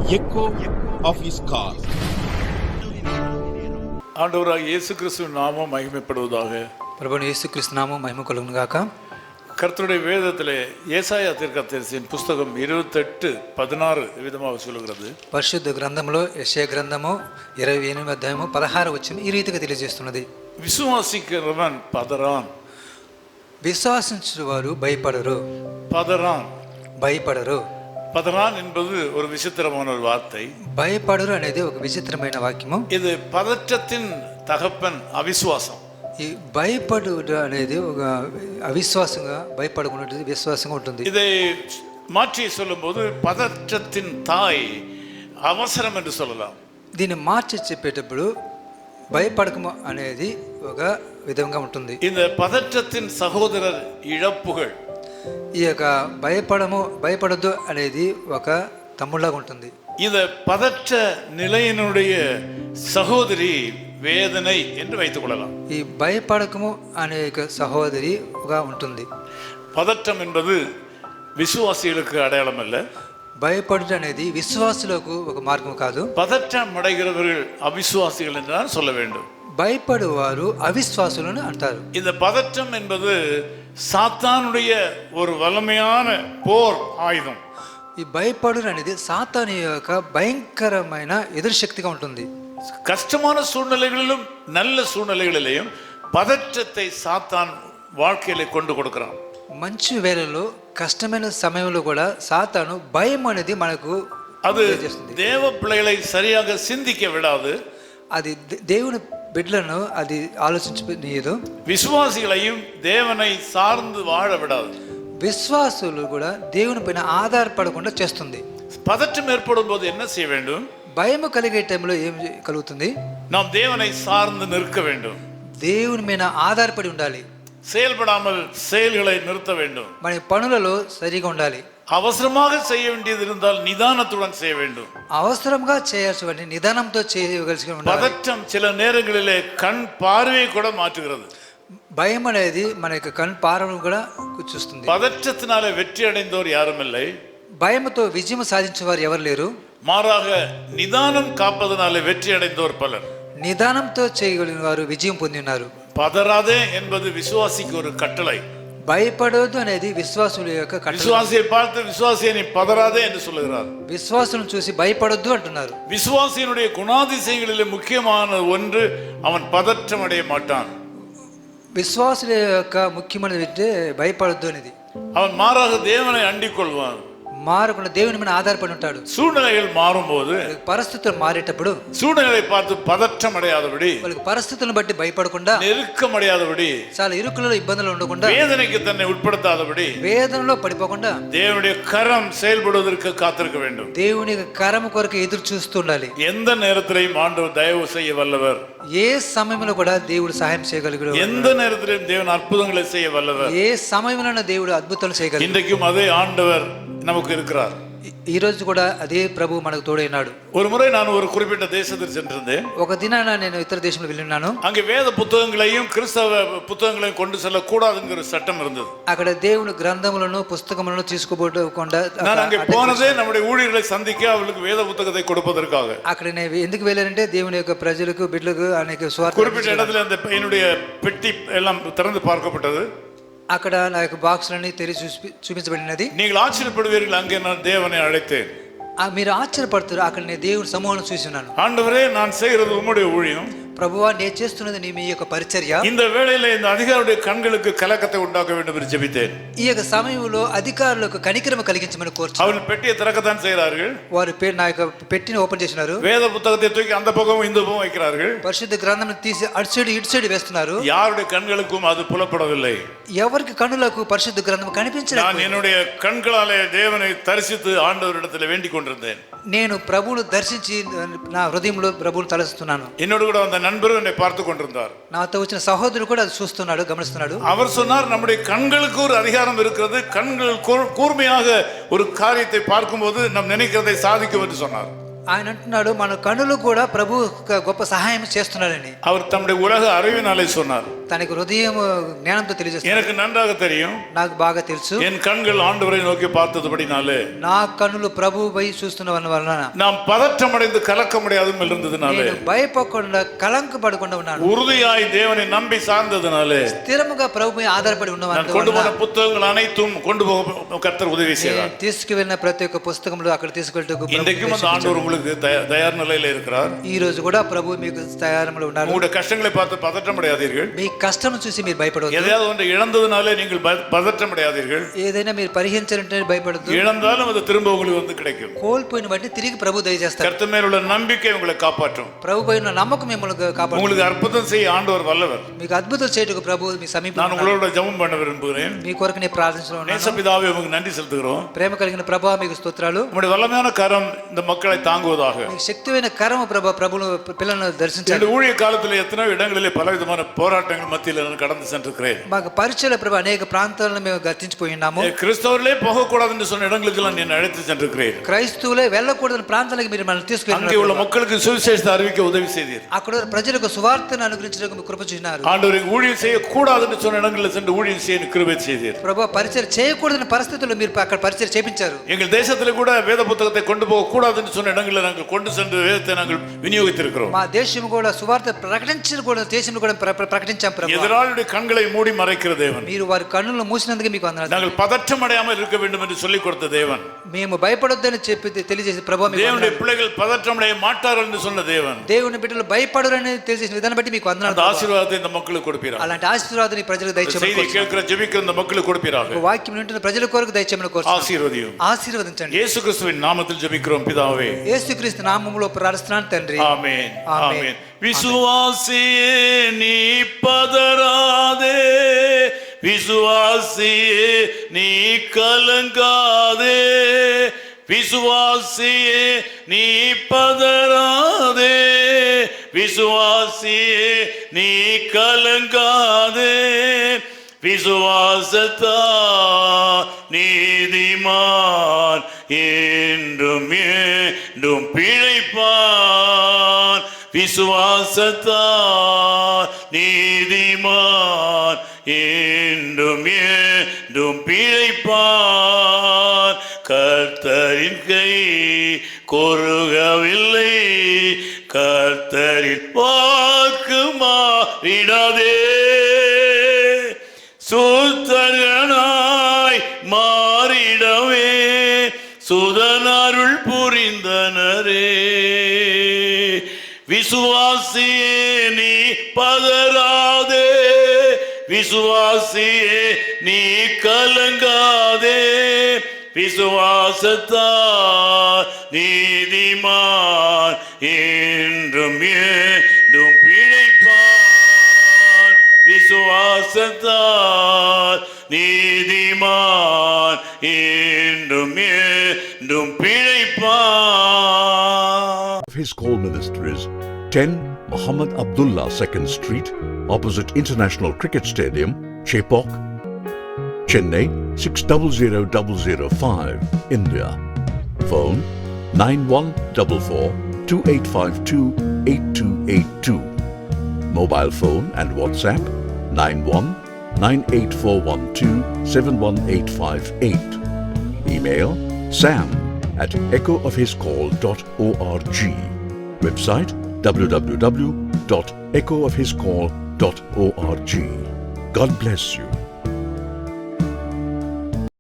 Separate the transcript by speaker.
Speaker 1: echo of his call.
Speaker 2: ஆண்டவராக இயேசு கிறிஸ்துவின் நாமம் மகிமைப்படுவதாக.
Speaker 3: பிரபு இயேசு கிறிஸ்து நாமம் மகிமை கொள்ளுங்காக.
Speaker 2: கர்த்தருடைய வேதத்திலே ஏசாயா தீர்க்கதரிசியின் புஸ்தகம் 28:16 விதமாக சொல்லுகிறது.
Speaker 3: పరిశుద్ధ గ్రంథంలో యెషయా గ్రంథము 28వ అధ్యాయము 16 వచనం ఈ రీతిగా తెలియజేస్తున్నది.
Speaker 2: விசுவாசிக்கிறவன் பதறான்.
Speaker 3: విశ్వాసించువారు భయపడరు. భయపడరు.
Speaker 2: பதறான் என்பது ஒரு விசித்திரமான ஒரு வார்த்தை.
Speaker 3: భయపడరు అనేది ఒక విచిత్రమైన వాక్యము.
Speaker 2: இது பதற்றத்தின் தகப்பன் அவிசுவாசம்.
Speaker 3: ఈ భయపడుట అనేది ఒక అవిశ్వాసంగా భయపడకుండా విశ్వాసంగా ఉంటుంది.
Speaker 2: இதை மாற்றி சொல்லும்போது பதற்றத்தின் தாய் அவசரம் என்று சொல்லலாம்.
Speaker 3: దీన్ని మార్చి చెప్పేటప్పుడు భయపడకము అనేది ఒక విధంగా ఉంటుంది.
Speaker 2: இந்த பதற்றத்தின் சகோதரர் இழப்புகள்.
Speaker 3: ఈ యొక్క భయపడదు అనేది ఒక తమ్ముళ్ళగా ఉంటుంది.
Speaker 2: இந்த பதற்ற நிலையினுடைய சகோதரி வேதனை என்று வைத்துக் கொள்ளலாம்.
Speaker 3: ఈ భయపడకము అనే సహోదరిగా ఉంటుంది.
Speaker 2: பதற்றம் என்பது விசுவாசிகளுக்கு அடையாளம் அல்ல.
Speaker 3: భయపడుట అనేది విశ్వాసులకు ఒక మార్గం కాదు.
Speaker 2: பதற்றம் அடைகிறவர்கள் அவிசுவாசிகள் என்றுதான் சொல்ல வேண்டும்.
Speaker 3: భయపడువారు అవిశ్వాసులను అంటారు.
Speaker 2: இந்த பதற்றம் என்பது சாத்தானுடைய ஒரு வல்லமையான போர் ஆயுதம்.
Speaker 3: ఈ భయపడు అనేది సాతాను యొక్క భయంకరమైన ఎదురుశక్తిగా ఉంటుంది.
Speaker 2: கஷ்டமான சூழ்நிலைகளிலும் நல்ல சூழ்நிலைகளிலேயும் பதற்றத்தை சாத்தான் வாழ்க்கையில கொண்டு கொடுக்கிறான்.
Speaker 3: మంచి వేళలో కష్టమైన సమయంలో కూడా సాతాను భయం అనేది మనకు
Speaker 2: அது தேவ பிள்ளைகளை சரியாக சிந்திக்க விடாது.
Speaker 3: అది దేవుని బిడ్డలను అది ఆలోచించనీయదు.
Speaker 2: விசுவாசிகளையும் தேவனை சார்ந்து வாழ விடாது.
Speaker 3: విశ్వాసులు కూడా దేవుని పైన ఆధారపడకుండా చేస్తుంది.
Speaker 2: பதற்றம் ஏற்படும் போது என்ன செய்ய வேண்டும்?
Speaker 3: భయము కలిగే టైంలో ఏం కలుగుతుంది?
Speaker 2: நாம் தேவனை சார்ந்து நிற்க வேண்டும்.
Speaker 3: దేవుని మీద ఆధారపడి ఉండాలి.
Speaker 2: செயல்படாமல் செயல்களை நிறுத்த வேண்டும்.
Speaker 3: మన పనులలో సరిగా ఉండాలి.
Speaker 2: அவசரமாக செய்ய வேண்டியது இருந்தால் நிதானத்துடன் செய்ய வேண்டும்.
Speaker 3: అవసరంగా చేయాల్సి నిదానంతో చేయగలిసి ఉండాలి.
Speaker 2: பதற்றம் சில நேரங்களிலே கண் பார்வையை கூட மாற்றுகிறது.
Speaker 3: భయం అనేది మన యొక్క కన్ను పారను కూడా చూస్తుంది.
Speaker 2: பதற்றத்தினால வெற்றி அடைந்தோர் யாரும் இல்லை.
Speaker 3: భయంతో విజయం సాధించేవారు ఎవరు లేరు.
Speaker 2: மாறாக நிதானம் காப்பதனால வெற்றி அடைந்தோர் பலர்.
Speaker 3: నిదానంతో చేయగలిగిన వారు విజయం పొంది ఉన్నారు.
Speaker 2: பதறாதே என்பது விசுவாசிக்கு ஒரு கட்டளை.
Speaker 3: భయపడవద్దు అనేది విశ్వాసుల యొక్క కట్టளை.
Speaker 2: விசுவாசியை பார்த்து விசுவாசியை நீ பதறாதே என்று சொல்லுகிறார்.
Speaker 3: విశ్వాసులను చూసి భయపడొద్దు అంటున్నారు.
Speaker 2: விசுவாசியினுடைய குணாதிசயங்களிலே முக்கியமான ஒன்று அவன் பதற்றம் அடைய மாட்டான்.
Speaker 3: విశ్వాసుల యొక్క ముఖ్యమైనది భయపడొద్దు అనేది.
Speaker 2: அவன் மாறாக தேவனை அண்டிக் கொள்வான்.
Speaker 3: మారకుండా దేవుని మీద ఆధారపడి ఉంటాడు.
Speaker 2: சூழ்நிலைகள் மாறும்போது
Speaker 3: పరిస్థితులు మారేటప్పుడు
Speaker 2: சூழ்நிலை பார்த்து பதற்றம் அடையாதபடி,
Speaker 3: వాళ్ళకి పరిస్థితులను బట్టి భయపడకుండా,
Speaker 2: நெருக்கம் அடையாதபடி,
Speaker 3: చాలా ఇరుకులలో ఇబ్బందులు ఉండకుండా,
Speaker 2: வேதனைக்கு தன்னை உட்படுத்தாதபடி,
Speaker 3: వేదనలో పడిపోకుండా
Speaker 2: தேவனுடைய கரம் செயல்படுவதற்கு காத்திருக்க வேண்டும்.
Speaker 3: దేవుని కరము కొరకు ఎదురు చూస్తూ ఉండాలి.
Speaker 2: எந்த நேரத்திலையும் ஆண்டவர் தயவு செய்ய வல்லவர்.
Speaker 3: ఏ సమయంలో కూడా దేవుడు సహాయం చేయగలిగాడు.
Speaker 2: எந்த நேரத்திலையும் தேவன் அற்புதங்களை செய்ய வல்லவர்.
Speaker 3: ఏ సమయంలో దేవుడు అద్భుతాలు చేయగలడు.
Speaker 2: இன்றைக்கும் அதே ஆண்டவர் நமக்கு இருக்கிறார்.
Speaker 3: ఈ రోజు కూడా అదే ప్రభు మనకు తోడైనాడు.
Speaker 2: ஒரு முறை நான் ஒரு குறிப்பிட்ட தேசத்தில் சென்றிருந்தேன்.
Speaker 3: ఒక దినాన నేను ఇతర దేశంలో వెళ్ళినాను.
Speaker 2: அங்கே வேத புத்தகங்களையும் கிறிஸ்தவ புத்தகங்களையும் கொண்டு செல்ல கூடாதுங்கிற சட்டம் இருந்தது.
Speaker 3: అక్కడ దేవుని గ్రంథములను పుస్తకములను తీసుకుపోకుండా,
Speaker 2: நான் அங்கே போனதே நம்முடைய ஊழியர்களை சந்திக்க அவர்களுக்கு வேத புத்தகத்தை கொடுப்பதற்காக.
Speaker 3: అక్కడ నేను ఎందుకు వెళ్ళానంటే దేవుని యొక్క ప్రజలకు బిడ్డలకు అనేక స్వార్థ.
Speaker 2: குறிப்பிட்ட இடத்துல அந்த என்னுடைய பெட்டி எல்லாம் திறந்து பார்க்கப்பட்டது.
Speaker 3: అక్కడ నా యొక్క బాక్సులన్నీ తెరిచి చూపించబడినది.
Speaker 2: நீங்கள் ஆச்சரியப்படுவீர்கள், அங்கே நான் தேவனை அழைத்தேன்.
Speaker 3: మీరు ఆశ్చర్యపడుతారు, అక్కడ నేను దేవుని సమూహం చూస్తున్నాను.
Speaker 2: ஆண்டவரே, நான் செய்கிறது உம்முடைய ஊழியம்.
Speaker 3: ప్రభువా, నేను చేస్తున్నది నీ మీ యొక్క పరిచర్య.
Speaker 2: இந்த வேளையில இந்த அதிகாரியுடைய கண்களுக்கு கலக்கத்தை உண்டாக்க வேண்டும் என்று ஜெபித்தேன்.
Speaker 3: ఈ యొక్క సమయంలో అధికారులకు కనికరము కలిగించమని కోరుచు.
Speaker 2: அவர்கள் பெட்டியை திறக்கத்தான் செய்கிறார்கள்.
Speaker 3: వారు నా యొక్క పెట్టిని ఓపెన్ చేస్తున్నారు.
Speaker 2: வேத புத்தகத்தை தூக்கி அந்த பக்கம் இந்த பக்கம் வைக்கிறார்கள்.
Speaker 3: పరిశుద్ధ గ్రంథం తీసి అటు సైడ్ ఇటు సైడ్ వేస్తున్నారు.
Speaker 2: யாருடைய கண்களுக்கும் அது புலப்படவில்லை.
Speaker 3: ఎవరికి కన్నులకు పరిశుద్ధ గ్రంథం కనిపించలేదు.
Speaker 2: நான் என்னுடைய கண்களாலே தேவனை தரிசித்து ஆண்டவரிடத்தில் வேண்டிக் கொண்டிருந்தேன்.
Speaker 3: నేను ప్రభువును దర్శించి నా హృదయంలో ప్రభువును తలస్తున్నాను.
Speaker 2: என்னோடு கூட அந்த நண்பரும் என்னை பார்த்து கொண்டிருந்தார்.
Speaker 3: నాతో వచ్చిన సహోదరుడు కూడా అది చూస్తున్నాడు, గమనిస్తున్నాడు.
Speaker 2: அவர் சொன்னார், நம்முடைய கண்களுக்கு ஒரு அதிகாரம் இருக்கிறது. கண்கள் கூர்மையாக ஒரு காரியத்தை பார்க்கும்போது நாம் நினைக்கிறதை சாதிக்கும் என்று சொன்னார்.
Speaker 3: ఆయన అంటున్నాడు, మన కన్నులు కూడా ప్రభు గొప్ప సహాయం చేస్తున్నారని.
Speaker 2: அவர் தம்முடைய உலக அறிவினாலே சொன்னார்.
Speaker 3: తనకు హృదయం జ్ఞానంతో తెలియజేస్తాడు.
Speaker 2: எனக்கு నన్றாக தெரியும்,
Speaker 3: నాకు బాగా తెలుసు.
Speaker 2: என் கண்கள் ஆண்டவரை நோக்கி பார்த்ததுபடினாலே,
Speaker 3: నా కన్నులు ప్రభువుపై చూస్తున్న వలన
Speaker 2: நாம் பதற்றமடைந்து கலக்கமடையாதும் இருந்ததுனாலே,
Speaker 3: నేను భయపడకుండా కలంకపడకుండా ఉన్నాను.
Speaker 2: உறுதியாய் தேவனை நம்பி சார்ந்ததுனாலே,
Speaker 3: స్థిరముగా ప్రభుపై ఆధారపడి
Speaker 2: நான்
Speaker 3: ఉన్నవాడు.
Speaker 2: கொண்டு போன புத்தகங்கள் அனைத்தும் கொண்டு போக கர்த்தர் உதவி செய்தார்.
Speaker 3: తీసుకువెళ్ళిన ప్రతి ఒక్క పుస్తకములు అక్కడ తీసుకెళ్ళటకు
Speaker 2: இன்றைக்கும் அந்த ஆண்டவர் உங்களுக்கு தயார் நிலையில இருக்கிறார்.
Speaker 3: ఈ రోజు కూడా ప్రభు మీకు తయారములో ఉన్నారు.
Speaker 2: உங்களுடைய கஷ்டங்களை பார்த்து பதற்றமடையாதீர்கள்.
Speaker 3: మీ కష్టం చూసి మీరు భయపడవద్దు.
Speaker 2: எதையாவது ஒன்றை இழந்ததுனாலே நீங்கள் பதற்றமடையாதீர்கள்.
Speaker 3: ఏదైనా మీరు పరిహరించాలంటే భయపడద్దు.
Speaker 2: இழந்தாலும் அது திரும்ப உங்களுக்கு வந்து கிடைக்கும்.
Speaker 3: కోల్పోయిన వాటిని తిరిగి ప్రభు దయచేస్తారు.
Speaker 2: கர்த்தர் மேல் உள்ள நம்பிக்கை உங்களை காப்பாற்றும்.
Speaker 3: ప్రభు పైన నమ్మకం మిమ్మల్ని కాపాడుతుంది.
Speaker 2: உங்களுக்கு அற்புதம் செய்ய ஆண்டவர் வல்லவர்.
Speaker 3: మీకు అద్భుతం చేయటకు ప్రభు మీ సమీపంలో
Speaker 2: நான் உங்களோட ஜெபம் பண்ண விரும்புகிறேன்.
Speaker 3: మీ కొరకు నేను ప్రార్థించడం ఉన్నాను.
Speaker 2: நேசபிதாவே உங்களுக்கு நன்றி செலுத்துகிறோம்.
Speaker 3: ప్రేమ కలిగిన ప్రభు మీకు స్తోత్రాలు.
Speaker 2: உங்களுடைய வல்லமையான கரம் இந்த மக்களை தாங்குவதாக.
Speaker 3: మీ శక్తివైన కరము ప్రభు ప్రభువును పిల్లలను దర్శించండి.
Speaker 2: இந்த ஊழிய காலத்தில் எத்தனை இடங்களிலே பலவிதமான போராட்டங்கள் மத்தியில் நான் கடந்து சென்றிருக்கிறேன்.
Speaker 3: మాకు పరిచయ ప్రభు అనేక ప్రాంతాలను మేము గతించిపోయి ఉన్నాము.
Speaker 2: கிறிஸ்தவர்களே போகக்கூடாது என்று சொன்ன இடங்களுக்கெல்லாம் நான் அழைத்து சென்றிருக்கிறேன்.
Speaker 3: క్రైస్తవులే వెళ్ళకూడని ప్రాంతాలకు మీరు మనల్ని తీసుకెళ్ళారు.
Speaker 2: அங்கே உள்ள மக்களுக்கு சுவிசேஷத்தை அறிவிக்க உதவி செய்தீர்.
Speaker 3: అక్కడ ప్రజలకు సువార్తను అనుగ్రహించడానికి మీకు కృప చూపినారు.
Speaker 2: ஆண்டவரே ஊழியம் செய்யக்கூடாது என்று சொன்ன இடங்களில் சென்று ஊழியம் செய்ய கிருபை செய்தீர்.
Speaker 3: ప్రభు పరిచయం చేయకూడని పరిస్థితుల్లో మీరు అక్కడ పరిచయం చేయించారు.
Speaker 2: எங்கள் தேசத்தில் கூட வேத புத்தகத்தை கொண்டு போக கூடாது என்று சொன்ன இடங்களில் நாங்கள் கொண்டு சென்று வேதத்தை நாங்கள் விநியோகித்திருக்கிறோம்.
Speaker 3: మా దేశం కూడా సువార్త ప్రకటించిన కూడా దేశంలో కూడా ప్రకటించాం ప్రభు.
Speaker 2: எதிராளுடைய கண்களை மூடி மறைக்கிற தேவன்.
Speaker 3: మీరు వారి కన్నులను మూసినందుకు మీకు వందనాలు.
Speaker 2: நாங்கள் பதற்றம் அடையாமல் இருக்க வேண்டும் என்று சொல்லிக் கொடுத்த தேவன்.
Speaker 3: మేము భయపడొద్దని చెప్పి తెలియజేసి ప్రభు మీకు
Speaker 2: தேவனுடைய பிள்ளைகள் பதற்றம் அடைய மாட்டார்கள் என்று சொன்ன தேவன்.
Speaker 3: దేవుని బిడ్డలు భయపడరని తెలియజేసిన విధానం బట్టి మీకు వందనాలు.
Speaker 2: அந்த ఆశీర్వాదத்தை இந்த மக்களுக்கு கொடுப்பீராக.
Speaker 3: అలాంటి ఆశీర్వాదాన్ని ప్రజలకు దయచేయమని
Speaker 2: செய்தி கேட்கிற ஜெபிக்கிற இந்த மக்களுக்கு கொடுப்பீராக.
Speaker 3: వాక్యం వింటున్న ప్రజల కొరకు దయచేయమని కోరుతున్నాను.
Speaker 2: ஆசீர்வதியும்.
Speaker 3: ఆశీర్వదించండి.
Speaker 2: இயேசு கிறிஸ்துவின் நாமத்தில் ஜெபிக்கிறோம் பிதாவே.
Speaker 3: యేసుక్రీస్తు నామములో ప్రార్థిస్తున్నాను తండ్రి.
Speaker 2: ஆமென்.
Speaker 3: ஆமென்.
Speaker 2: ஆமென். விசுவாசியே நீ பதறாதே, விசுவாசியே நீ கலங்காதே, விசுவாசியே நீ பதறாதே, விசுவாசியே நீ கலங்காதே, விசுவாசத்தா நீதிமான் என்றும் என்றும் பிழைப்பான், விசுவாசத்தா நீதிமான் என்றும் என்றும் பிழைப்பான். கர்த்தரின் கை கொருகவில்லை, கர்த்தரின் வாக்கு மாறிடாதே, சுத்தனாய் மாறிடவே சுதனருள் புரிந்தனரே. விசுவாசியே நீ பதறாதே, விசுவாசியே நீ கலங்காதே, விசுவாசத்தால் நீதிமான் என்றும் என்றும் பிழைப்பான், விசுவாசத்தால் நீதிமான் என்றும் என்றும் பிழைப்பான்.
Speaker 4: His call ministries 10 Muhammad Abdullah 2nd Street, opposite International Cricket Stadium, Chepauk, Chennai 600005, India. Phone 914428528282. Mobile phone and WhatsApp 919841271858. Email sam@echoofhiscall.org. Website www.echoofhiscall.org. God bless you.